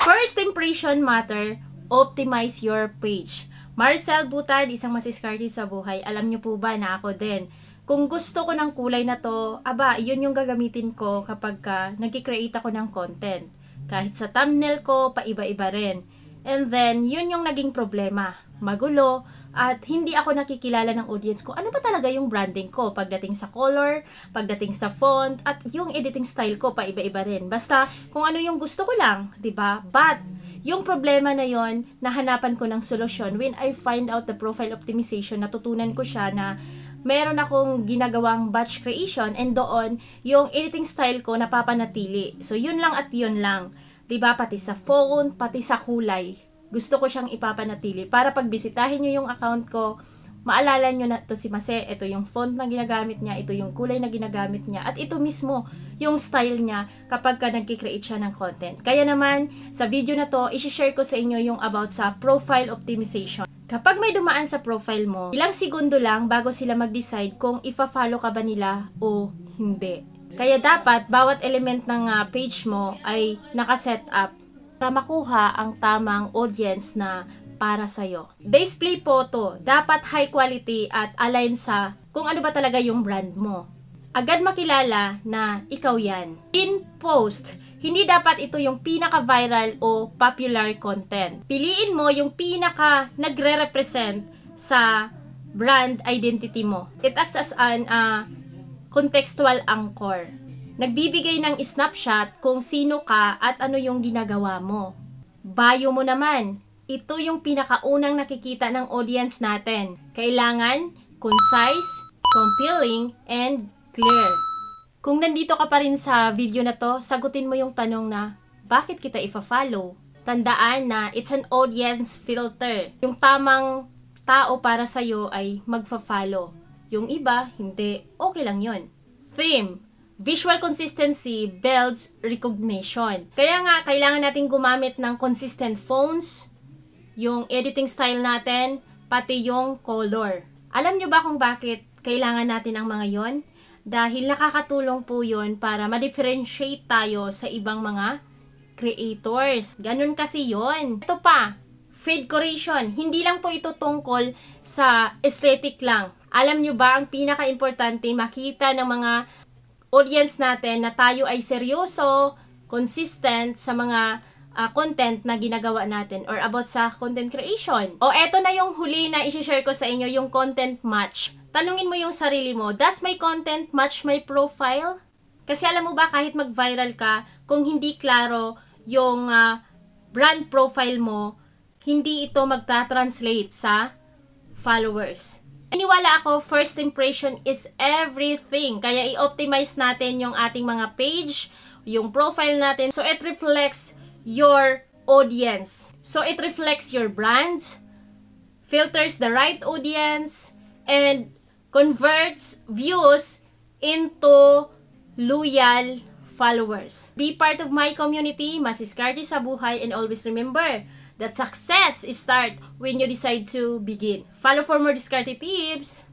First impression matter, optimize your page. Marcel Butad, isang masiskarte sa buhay. Alam niyo po ba na ako din? Kung gusto ko ng kulay na to, yun yung gagamitin ko kapag nagki-create ako ng content. Kahit sa thumbnail ko, paiba-iba rin. And then, yun yung naging problema. Magulo, at hindi ako nakikilala ng audience ko. Ano ba talaga yung branding ko? Pagdating sa color, pagdating sa font, at yung editing style ko, paiba-iba rin. Basta, kung ano yung gusto ko lang, 'di ba? But, yung problema na yon, nahanapan ko ng solusyon when I find out the profile optimization. Natutunan ko siya na meron akong ginagawang batch creation and doon, yung editing style ko napapanatili. So, yun lang at yun lang. 'Di ba? Pati sa font, pati sa kulay. Gusto ko siyang ipapanatili para pag bisitahin nyo yung account ko, maalala nyo na to si Mase, ito yung font na ginagamit niya, ito yung kulay na ginagamit niya, at ito mismo yung style niya kapag nagkikreate siya ng content. Kaya naman, sa video na to, isi-share ko sa inyo yung about sa profile optimization. Kapag may dumaan sa profile mo, ilang segundo lang bago sila mag-decide kung ifa-follow ka ba nila o hindi. Kaya dapat, bawat element ng page mo ay nakaset up para makuha ang tamang audience na para sa'yo. Display photo, dapat high quality at align sa kung ano ba talaga yung brand mo. Agad makilala na ikaw yan. In post, hindi dapat ito yung pinaka-viral o popular content. Piliin mo yung pinaka nagre-represent sa brand identity mo. It acts as an contextual anchor. Nagbibigay ng snapshot kung sino ka at ano yung ginagawa mo. Bio mo naman. Ito yung pinakaunang nakikita ng audience natin. Kailangan concise, compelling, and clear. Kung nandito ka pa rin sa video na to, sagutin mo yung tanong na, bakit kita ifa-follow? Tandaan na it's an audience filter. Yung tamang tao para sa'yo ay magfa-follow. Yung iba, hindi. Okay lang yun. Theme. Visual consistency builds recognition. Kaya nga, kailangan natin gumamit ng consistent fonts, yung editing style natin, pati yung color. Alam nyo ba kung bakit kailangan natin ang mga yon? Dahil nakakatulong po yon para ma-differentiate tayo sa ibang mga creators. Ganun kasi yon. Ito pa, feed curation. Hindi lang po ito tungkol sa aesthetic lang. Alam nyo ba, ang pinaka-importante, makita ng mga audience natin na tayo ay seryoso, consistent sa mga content na ginagawa natin or about sa content creation. O eto na yung huli na i-share ko sa inyo, yung content match. Tanungin mo yung sarili mo, does my content match my profile? Kasi alam mo ba, kahit mag-viral ka, kung hindi klaro yung brand profile mo, hindi ito magta-translate sa followers. Naniwala ako, first impression is everything. Kaya i-optimize natin yung ating mga page, yung profile natin. So, it reflects your audience. So, it reflects your brand, filters the right audience, and converts views into loyal followers. Be part of my community, masiskarte sa buhay, and always remember that success starts when you decide to begin. Follow for more discarded tips!